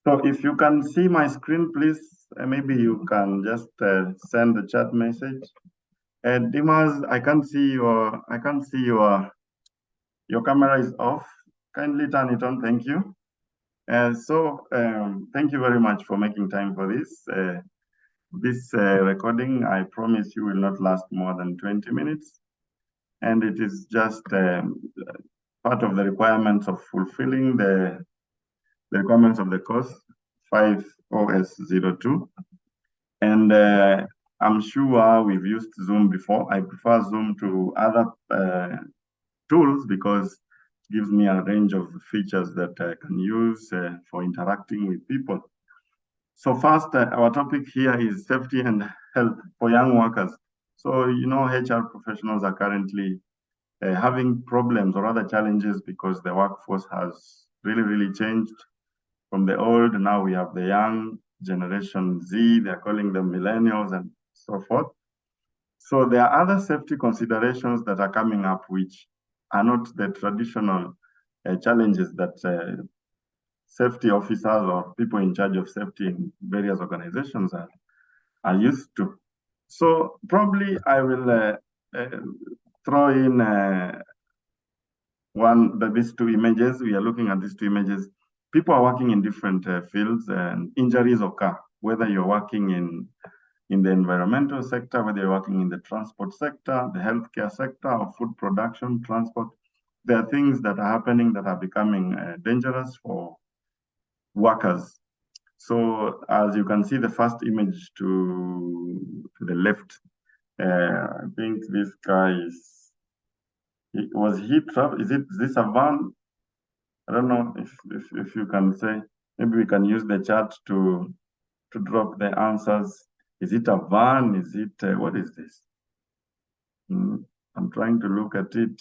So if you can see my screen, please, maybe you can just send the chat message. Dimas, I can't see your camera is off. Kindly turn it on, thank you. Thank you very much for making time for this. This recording, I promise you, will not last more than 20 minutes. And it is just part of the requirements of fulfilling the requirements of the course 5OS02. And I'm sure we've used Zoom before. I prefer Zoom to other tools because it gives me a range of features that I can use for interacting with people. So first, our topic here is safety and health for young workers. So, you know, HR professionals are currently having problems or other challenges because the workforce has really changed from the old. Now we have the young generation Z, they're calling them millennials and so forth. So there are other safety considerations that are coming up, which are not the traditional challenges that safety officers or people in charge of safety in various organizations are used to. So probably I will throw in these two images. We are looking at these two images. People are working in different fields and injuries occur, whether you're working in the environmental sector, whether you're working in the transport sector, the healthcare sector, or food production, transport. There are things that are happening that are becoming dangerous for workers. So as you can see, the first image to the left, I think this guy is this a van? I don't know if you can say. Maybe we can use the chat to drop the answers. Is it a van? Is it what is this? I'm trying to look at it.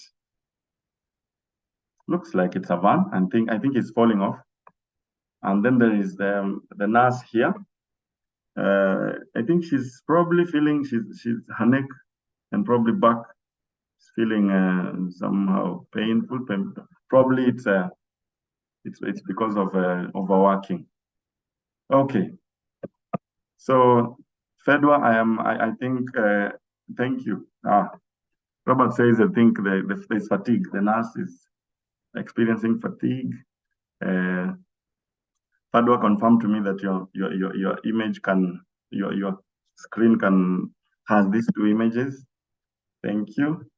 Looks like it's a van. I think it's falling off. And then there is the nurse here. I think she's probably feeling her neck and probably back is feeling somehow painful. Probably it's because of overworking. Okay. So Fedwa, I think thank you. Robert says I think there's fatigue. The nurse is experiencing fatigue. Fedwa confirmed to me that your image your screen has these two images. Thank you.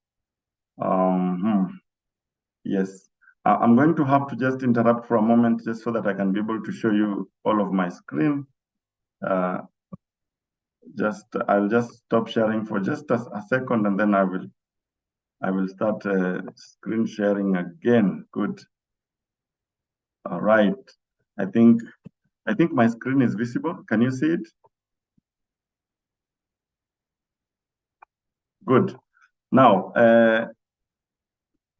Yes. I'm going to have to just interrupt for a moment just so that I can be able to show you all of my screen. I'll just stop sharing for just a second and then I will start screen sharing again. Good. All right. I think my screen is visible. Can you see it? Good. Now,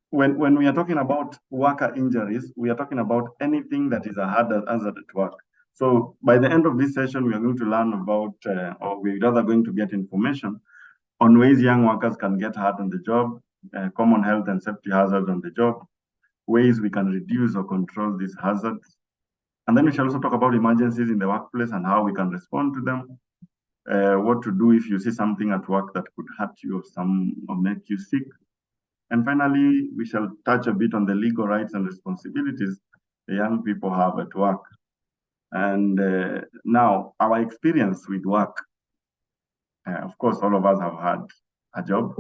when we are talking about worker injuries, we are talking about anything that is a hazard at work. So by the end of this session, we are going to learn about, or we're rather going to get information on ways young workers can get hurt on the job, common health and safety hazards on the job, ways we can reduce or control these hazards. And then we shall also talk about emergencies in the workplace and how we can respond to them, what to do if you see something at work that could hurt you or make you sick. And finally, we shall touch a bit on the legal rights and responsibilities the young people have at work. And now, our experience with work. Of course, all of us have had a job,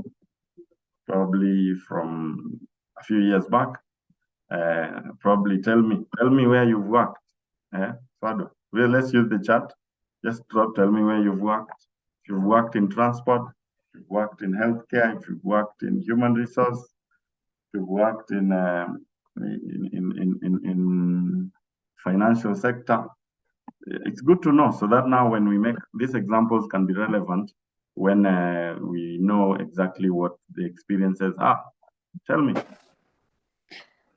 probably from a few years back. Probably tell me where you've worked. Well, let's use the chat. Just tell me where you've worked. If you've worked in transport, if you've worked in healthcare, if you've worked in human resource, if you've worked in financial sector. It's good to know so that now when we make these examples can be relevant when we know exactly what the experiences are. Tell me.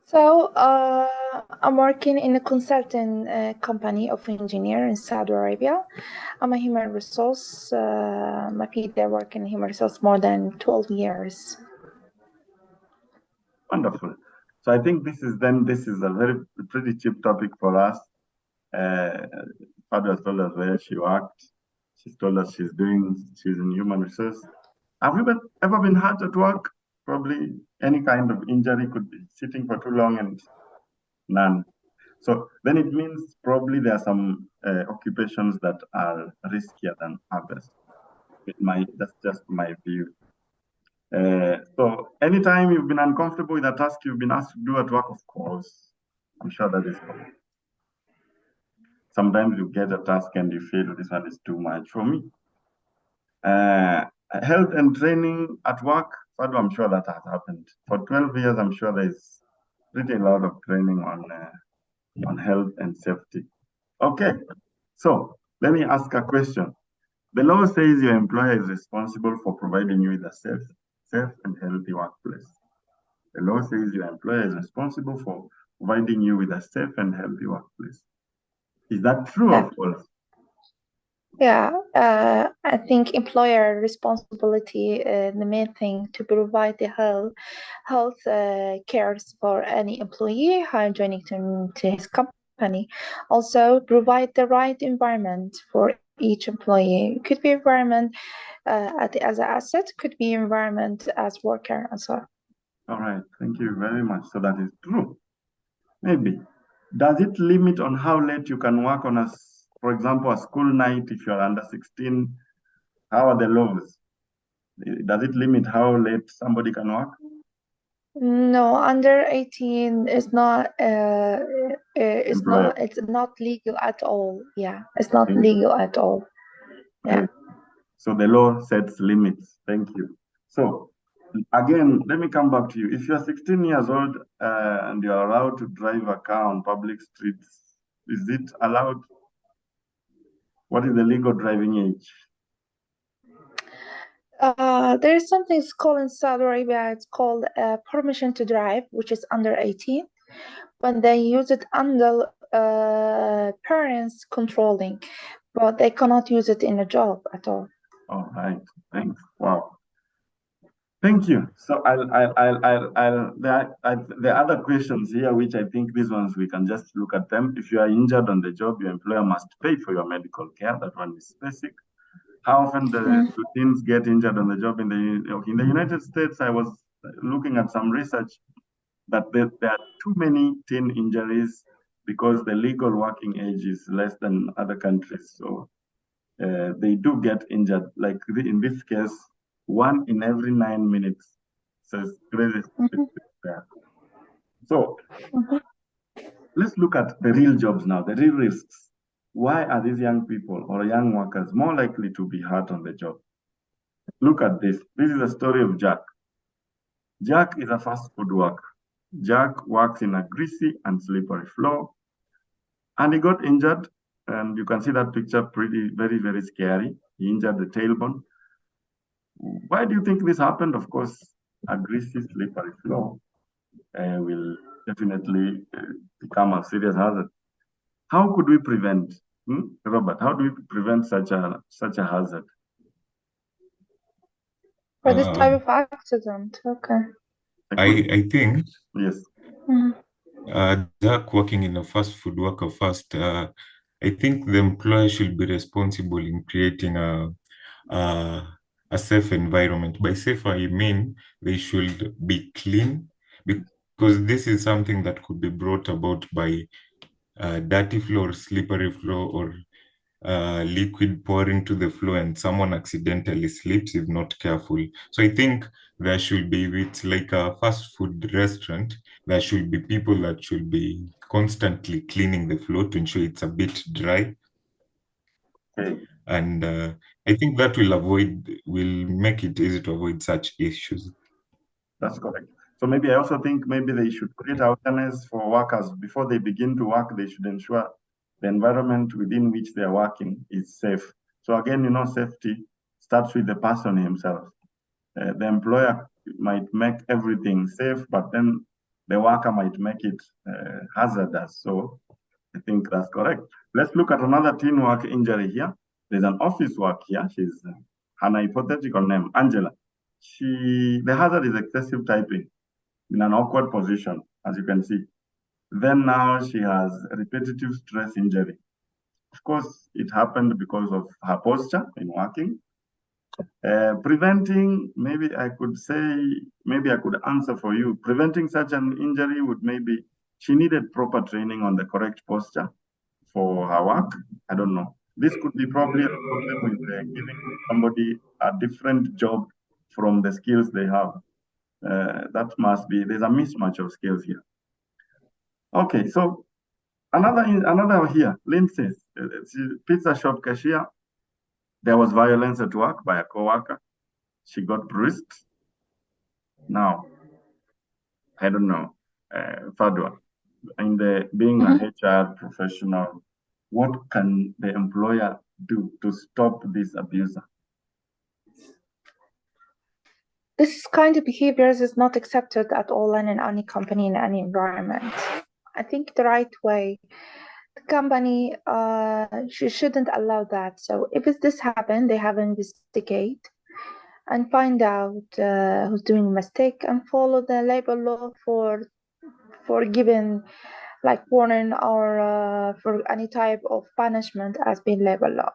So I'm working in a consulting company of engineer in Saudi Arabia. I'm a human resource. My PhD work in human resource more than 12 years. Wonderful. So I think this is a pretty cheap topic for us. Father has told us where she worked. She's told us she's in human resource. Have you ever been hurt at work? Probably any kind of injury, could be sitting for too long and none. So then it means probably there are some occupations that are riskier than others. That's just my view. So anytime you've been uncomfortable with a task you've been asked to do at work, of course, I'm sure that is common. Sometimes you get a task and you feel this one is too much for me. Health and training at work, I'm sure that has happened. For 12 years, I'm sure there's pretty a lot of training on health and safety. Okay, so let me ask a question. The law says your employer is responsible for providing you with a safe and healthy workplace. The law says your employer is responsible for providing you with a safe and healthy workplace. Is that true or false? Yeah, I think employer responsibility, the main thing to provide the health cares for any employee hired joining to his company. Also, provide the right environment for each employee. Could be environment as an asset, could be environment as worker as well. All right, thank you very much. So that is true. Maybe. Does it limit on how late you can work on for example, a school night if you're under 16? How are the laws? Does it limit how late somebody can work? No, under 18 is not Employer. it's not legal at all. Yeah, it's not legal at all. Yeah. So the law sets limits. Thank you. So again, let me come back to you. If you're 16 years old and you're allowed to drive a car on public streets, is it allowed? What is the legal driving age? There's something called in Saudi Arabia, it's called permission to drive, which is under 18. When they use it under parents controlling, but they cannot use it in a job at all. All right, thanks. Wow. Thank you. So the other questions here, which I think these ones we can just look at them. If you are injured on the job, your employer must pay for your medical care. That one is basic. How often do teens get injured on the job in the United States? I was looking at some research that there are too many teen injuries because the legal working age is less than other countries. So they do get injured. Like in this case, 1 in every 9 minutes. So it's crazy. So let's look at the real jobs now, the real risks. Why are these young people or young workers more likely to be hurt on the job? Look at this. This is a story of Jack. Jack is a fast food worker. Jack works in a greasy and slippery floor, and he got injured. And you can see that picture very, very scary. He injured the tailbone. Why do you think this happened? Of course, a greasy, slippery floor will definitely become a serious hazard. How could we prevent, Robert? How do we prevent such a hazard? For this type of accident, okay. I think yes. Jack working in a fast food worker first. I think the employer should be responsible in creating a safe environment. By safe, I mean they should be clean, because this is something that could be brought about by dirty floor, slippery floor, or liquid pouring to the floor, and someone accidentally slips if not careful. So I think there should be, if it's like a fast food restaurant, there should be people that should be constantly cleaning the floor to ensure it's a bit dry. Okay. And I think that will make it easy to avoid such issues. That's correct. So maybe I also think maybe they should create awareness for workers before they begin to work. They should ensure the environment within which they are working is safe. So again, safety starts with the person himself. The employer might make everything safe, but then the worker might make it hazardous. So I think that's correct. Let's look at another teen work injury here. There's an office work here. She's her hypothetical name, Angela. The hazard is excessive typing in an awkward position, as you can see. Then now she has repetitive stress injury. Of course, it happened because of her posture in working. Preventing, maybe I could say, maybe I could answer for you. Preventing such an injury would maybe, she needed proper training on the correct posture for her work. I don't know. This could be probably a problem with giving somebody a different job from the skills they have. That must be, there's a mismatch of skills here. Okay, so another here, Lindsay, pizza shop cashier. There was violence at work by a co-worker. She got bruised. Now, I don't know, Fadwa, in the being a HR professional, what can the employer do to stop this abuser? This kind of behaviors is not accepted at all in any company, in any environment. I think the right way, the company shouldn't allow that. So if this happened, they have to investigate and find out who's doing mistake and follow the labor law for giving like warning or for any type of punishment as being labor law.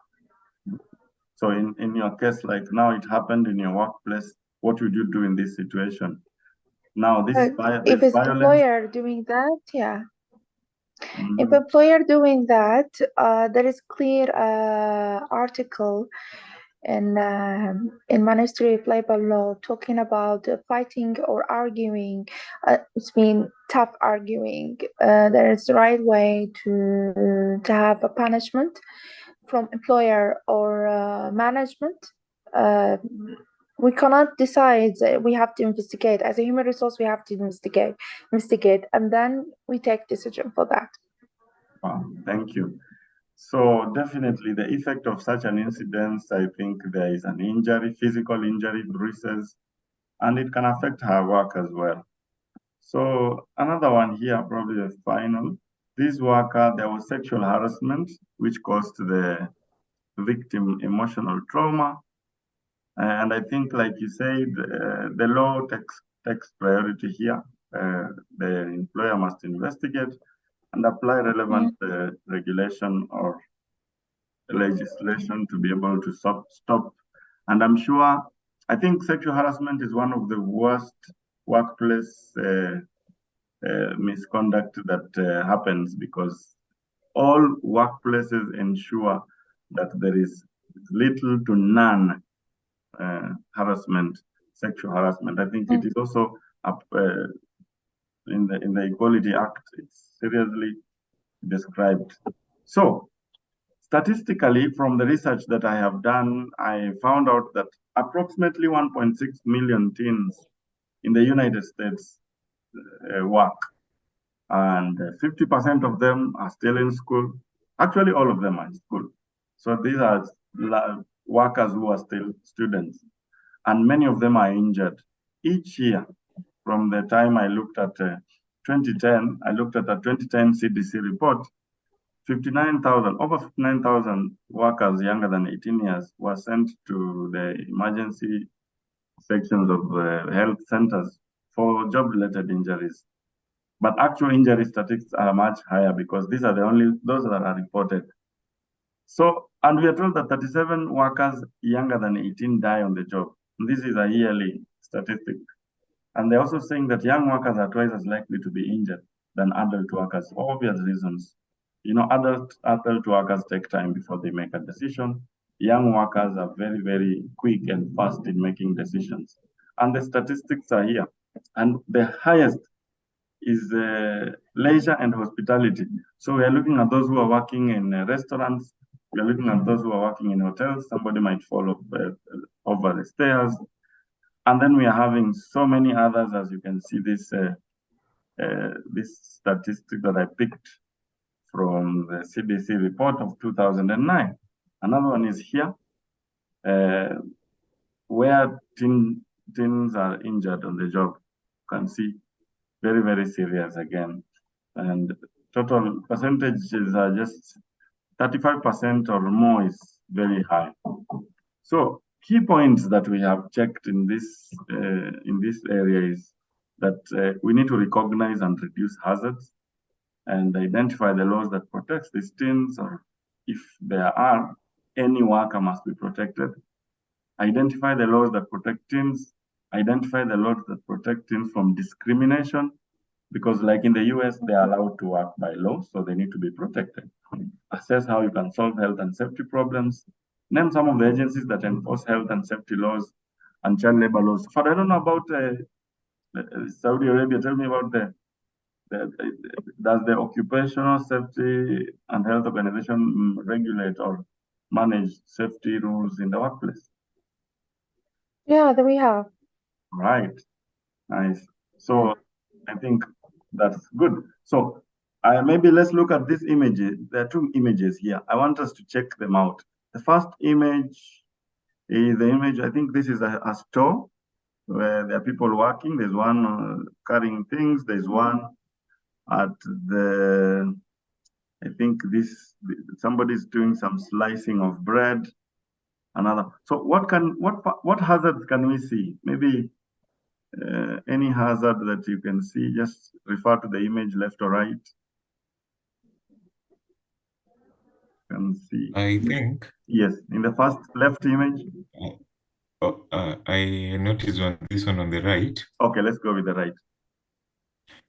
So in your case, like now it happened in your workplace, what would you do in this situation? Now this if it's violence, employer doing that, yeah. If employer doing that, there is clear article in Ministry of Labor Law talking about fighting or arguing. It's mean tough arguing. There is the right way to have a punishment from employer or management. We cannot decide. We have to investigate. As a human resource, we have to investigate, and then we take decision for that. Wow, thank you. So definitely the effect of such an incident, I think there is an injury, physical injury, bruises, and it can affect her work as well. So another one here, probably the final. This worker, there was sexual harassment, which caused the victim emotional trauma. And I think, like you said, the law takes priority here. The employer must investigate and apply relevant regulation or legislation to be able to stop. And I'm sure, I think sexual harassment is one of the worst workplace misconduct that happens, because all workplaces ensure that there is little to none harassment, sexual harassment. I think it is also up in the Equality Act. It's seriously described. So, statistically, from the research that I have done, I found out that approximately 1.6 million teens in the United States work, and 50% of them are still in school. Actually, all of them are in school. So these are workers who are still students, and many of them are injured. Each year, from the time I looked at 2010, I looked at a 2010 CDC report, 59,000, over 59,000 workers younger than 18 years were sent to the emergency sections of health centers for job-related injuries. But actual injury statistics are much higher, because these are those that are reported. So, and we are told that 37 workers younger than 18 die on the job. And this is a yearly statistic. And they're also saying that young workers are twice as likely to be injured than adult workers for obvious reasons. You know, adult workers take time before they make a decision. Young workers are very, very quick and fast in making decisions. And the statistics are here. And the highest is leisure and hospitality. So we are looking at those who are working in restaurants. We are looking at those who are working in hotels. Somebody might fall over the stairs. And then we are having so many others, as you can see, this statistic that I picked from the CDC report of 2009. Another one is here, where teens are injured on the job. You can see very, very serious again. And total percentages are just 35% or more is very high. So key points that we have checked in this area is that we need to recognize and reduce hazards. and identify the laws that protect these teens, or if there are any worker must be protected. Identify the laws that protect teens. Identify the laws that protect teens from discrimination, because like in the US, they are allowed to work by law, so they need to be protected. Assess how you can solve health and safety problems. Name some of the agencies that enforce health and safety laws and child labor laws. But I don't know about Saudi Arabia. Tell me about does the Occupational Safety and Health Organization regulate or manage safety rules in the workplace? Yeah, that we have. Right. Nice. So I think that's good. So maybe let's look at these images. There are two images here. I want us to check them out. The first image is the image, I think this is a store where there are people working. There's one carrying things. There's one at the, I think somebody's doing some slicing of bread. Another. So what hazards can we see? Maybe any hazard that you can see, just refer to the image left or right. You can see. I think. Yes, in the first left image. I noticed this one on the right. Okay, let's go with the right.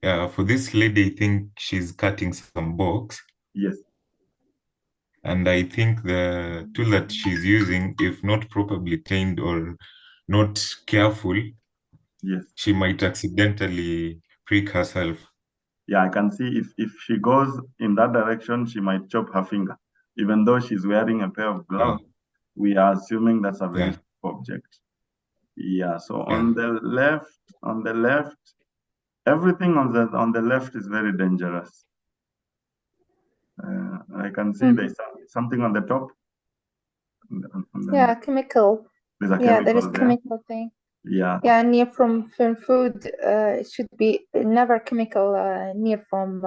Yeah, for this lady, I think she's cutting some box. Yes. And I think the tool that she's using, if not properly trained or not careful, yes, she might accidentally prick herself. Yeah, I can see if she goes in that direction, she might chop her finger. Even though she's wearing a pair of gloves, we are assuming that's a very sharp object. Yeah, so on the left, everything on the left is very dangerous. I can see there's something on the top. Yeah, chemical. There's a chemical there is there. chemical thing. Yeah. Yeah, near from food. It should be never chemical near from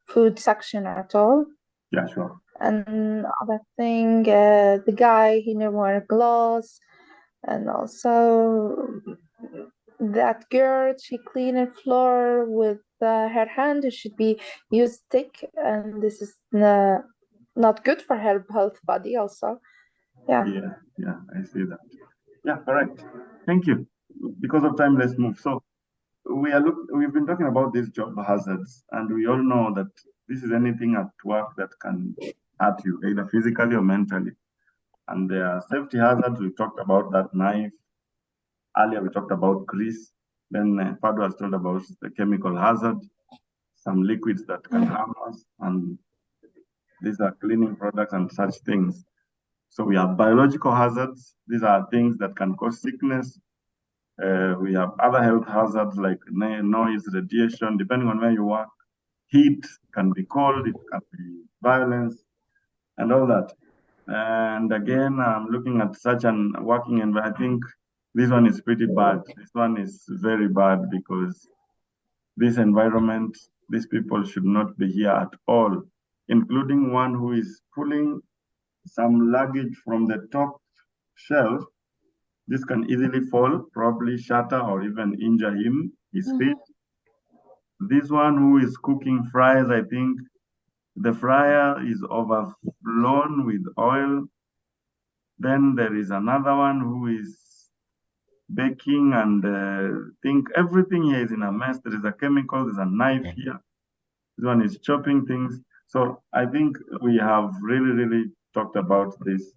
food section at all. Yeah, sure. And other thing, the guy he never wear gloves, and also that girl she clean the floor with her hand. It should be used stick, and this is not good for her health body also. Yeah, I see that. Yeah, correct. Thank you. Because of time, let's move. So we've been talking about these job hazards, and we all know that this is anything at work that can hurt you, either physically or mentally. And there are safety hazards. We talked about that knife. Earlier, we talked about grease. Then Fado has told about the chemical hazard, some liquids that can harm us, and these are cleaning products and such things. So we have biological hazards. These are things that can cause sickness. We have other health hazards like noise, radiation, depending on where you work. Heat can be cold, it can be violence, and all that. And again, I'm looking at such an working environment. I think this one is pretty bad. This one is very bad because this environment, these people should not be here at all, including one who is pulling some luggage from the top shelf. This can easily fall, probably shatter or even injure his feet. This one who is cooking fries, I think the fryer is overflown with oil. Then there is another one who is baking, and think everything here is in a mess. There is a chemical, there's a knife here. This one is chopping things. So I think we have really talked about this.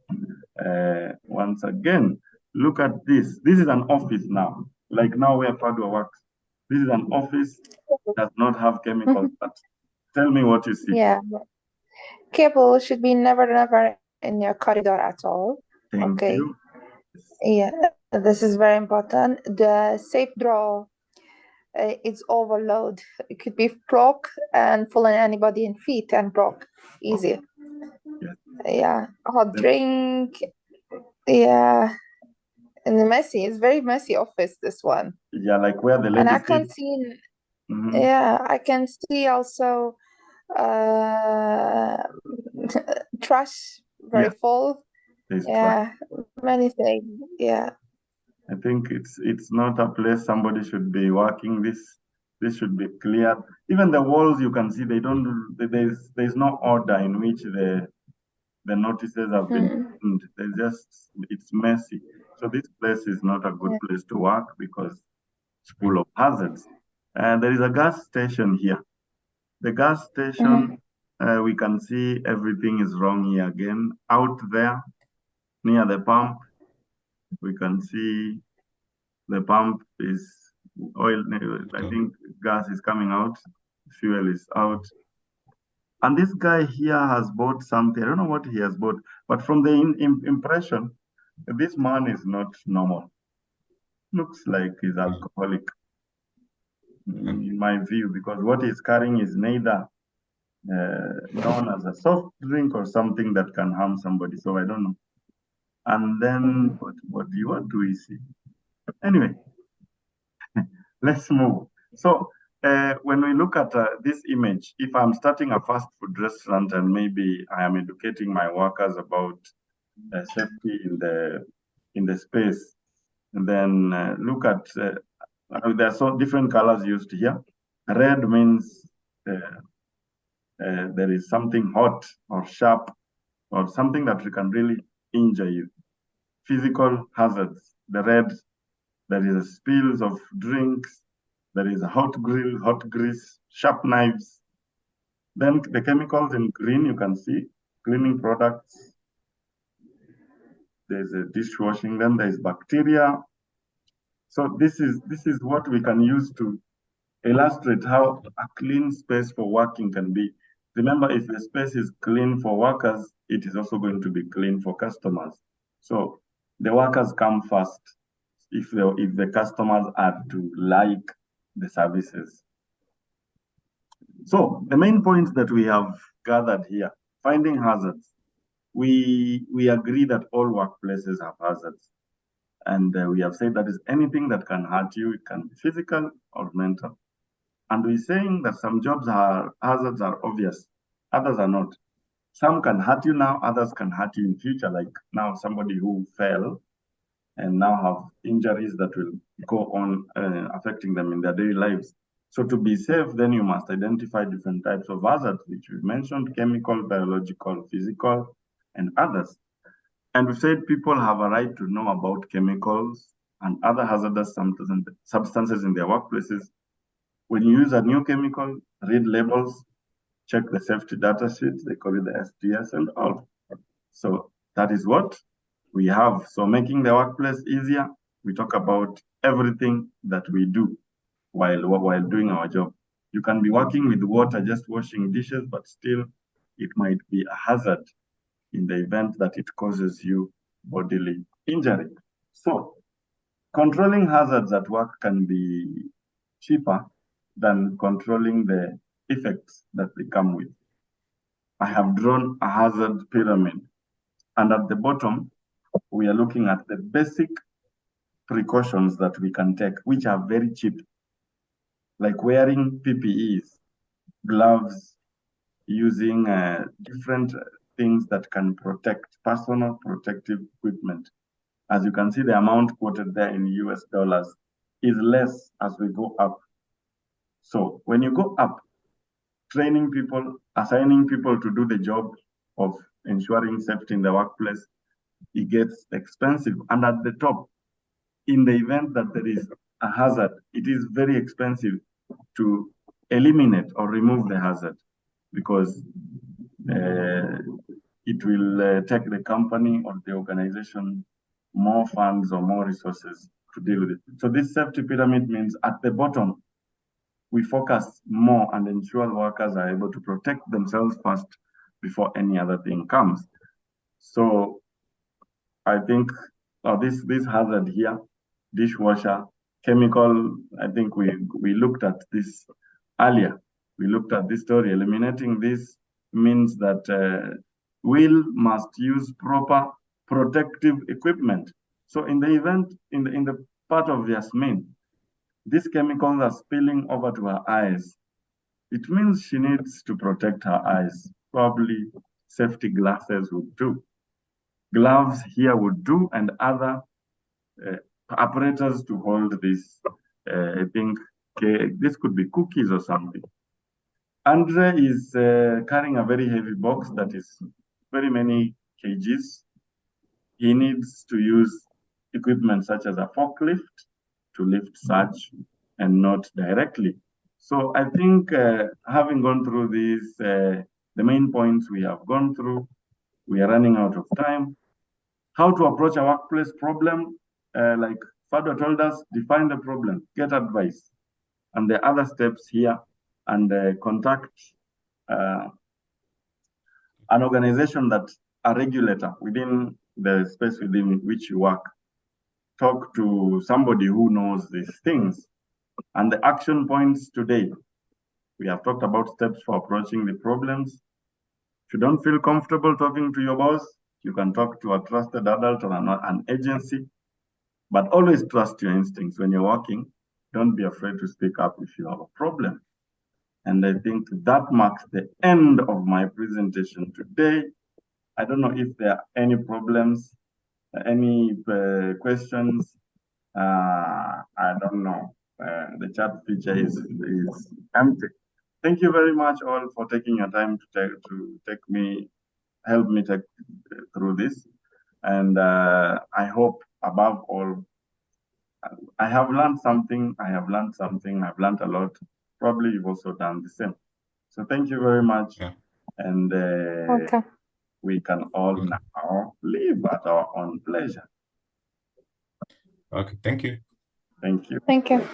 Once again, look at this. This is an office now, like now where Fado works. This is an office, does not have chemicals, but tell me what you see. Yeah, cable should be never in your corridor at all. Thank you. Yeah, this is very important. The safe drawer it's overload. It could be broke and fallen anybody in feet and broke easy. Yeah, hot drink. Yeah, and it's very messy office, this one. Yeah, like where the lady and I can see. Yeah, I can see also trash very full. Yeah, many things. Yeah. I think it's not a place somebody should be working. This This should be cleared. Even the walls, you can see they don't. There's no order in which the notices have been pinned. There's just it's messy. So this place is not a good place to work because it's full of hazards. And there is a gas station here. The gas station, we can see everything is wrong here again. Out there, near the pump, we can see the pump is oil. I think gas is coming out, fuel is out. And this guy here has bought something. I don't know what he has bought, but from the impression, this man is not normal. Looks like he's alcoholic, in my view, because what he's carrying is neither known as a soft drink or something that can harm somebody. So I don't know. And then what do we see? Anyway, let's move. So when we look at this image, if I'm starting a fast food restaurant and maybe I am educating my workers about safety in the space, and then look at there are so different colors used here. Red means there is something hot or sharp or something that can really injure you. Physical hazards. The red, there is spills of drinks, there is a hot grill, hot grease, sharp knives. Then the chemicals in green, you can see cleaning products. There's a dishwashing, then there's bacteria. So this is what we can use to illustrate how a clean space for working can be. Remember, if the space is clean for workers, it is also going to be clean for customers. So the workers come first if the customers are to like the services. So the main points that we have gathered here, finding hazards. We agree that all workplaces have hazards. And we have said that is anything that can hurt you. It can be physical or mental. And we're saying that some jobs hazards are obvious, others are not. Some can hurt you now, others can hurt you in future, like now somebody who fell and now have injuries that will go on affecting them in their daily lives. So to be safe, then you must identify different types of hazards, which we mentioned: chemical, biological, physical, and others. And we said people have a right to know about chemicals and other hazardous substances in their workplaces. When you use a new chemical, read labels, check the safety data sheets, they call it the STS and all. So that is what we have. So making the workplace easier, we talk about everything that we do while doing our job. You can be working with water, just washing dishes, but still it might be a hazard in the event that it causes you bodily injury. So controlling hazards at work can be cheaper than controlling the effects that they come with. I have drawn a hazard pyramid, and at the bottom, we are looking at the basic precautions that we can take, which are very cheap, like wearing PPEs, gloves, using different things that can protect, personal protective equipment. As you can see, the amount quoted there in US dollars is less as we go up. So when you go up, training people, assigning people to do the job of ensuring safety in the workplace, it gets expensive. And at the top, in the event that there is a hazard, it is very expensive to eliminate or remove the hazard because it will take the company or the organization more funds or more resources to deal with it. So this safety pyramid means at the bottom, we focus more and ensure workers are able to protect themselves first before any other thing comes. So I think this hazard here, dishwasher, chemical, I think we looked at this earlier. We looked at this story. Eliminating this means that we must use proper protective equipment. So in the event, in the part of Yasmin, these chemicals are spilling over to her eyes. It means she needs to protect her eyes. Probably safety glasses would do. Gloves here would do, and other apparatus to hold this, I think, this could be cookies or something. Andre is carrying a very heavy box that is very many kgs. He needs to use equipment such as a forklift to lift such and not directly. So I think having gone through these, the main points we have gone through, we are running out of time. How to approach a workplace problem, like Fado told us, define the problem, get advice, and the other steps here, and contact an organization that a regulator within the space within which you work. Talk to somebody who knows these things. And the action points today, we have talked about steps for approaching the problems. If you don't feel comfortable talking to your boss, you can talk to a trusted adult or an agency, but always trust your instincts when you're working. Don't be afraid to speak up if you have a problem. And I think that marks the end of my presentation today. I don't know if there are any problems, any questions. I don't know. The chat feature is empty. Thank you very much all for taking your time to help me take through this. And I hope above all, I have learned something. I've learned a lot. Probably you've also done the same. So thank you very much. Yeah. And Okay. we can all now live at our own pleasure. Okay, thank you. Thank you. Thank you.